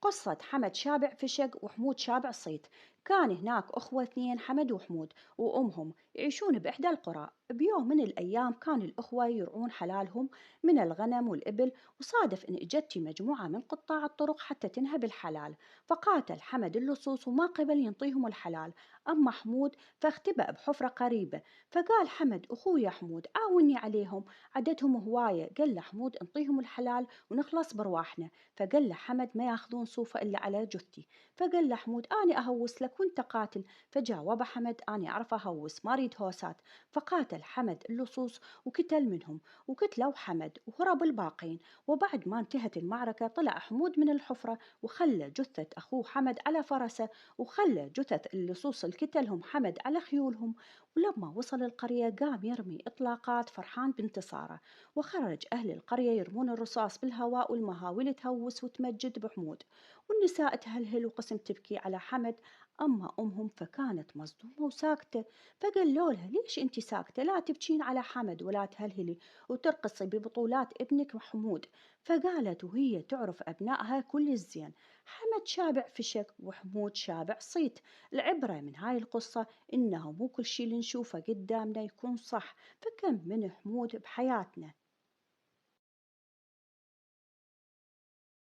قصة حمد شابع فشق وحمود شابع صيت. كان هناك أخوة اثنين، حمد وحمود، وأمهم يعيشون بإحدى القرى. بيوم من الأيام كان الأخوة يرعون حلالهم من الغنم والإبل، وصادف إن إجتي مجموعة من قطاع الطرق حتى تنهب الحلال. فقاتل حمد اللصوص وما قبل ينطيهم الحلال. أما حمود فاختبأ بحفرة قريبة. فقال حمد: أخويا حمود عاوني عليهم، عددهم هواية. قال له حمود: انطيهم الحلال ونخلص برواحنا. فقال له حمد: ما ياخذون صوفة إلا على جثتي. فقال له حمود: أنا أهوس لك وأنت قاتل. فجاوب حمد: أنا أعرف أهوس، ما أريد هوسات. فقاتل حمد اللصوص وقتل منهم، وقتلوا حمد وهرب الباقين. وبعد ما انتهت المعركة طلع حمود من الحفرة وخلى جثة أخوه حمد على فرسه، وخلى جثث اللصوص اللي قتلهم حمد على خيولهم. ولما وصل القرية قام يرمي إطلاقات فرحان بانتصاره. وخرج أهل القرية يرمون الرصاص بالهواء، والمهاويل تهوس وتمجد بحمود، والنساء تهلهل وقسم تبكي على حمد. أما أمهم فكانت مصدومة وساكتة. فقالوا لها: ليش أنت ساكتة؟ لا تبكين على حمد ولا تهلهلي وترقصي ببطولات ابنك محمود. فقالت وهي تعرف أبنائها كل الزين: حمد شابع فشك وحمود شابع صيت. العبرة من هاي القصة إنه مو كل شي اللي نشوفه قدامنا يكون صح، فكم من حمود بحياتنا.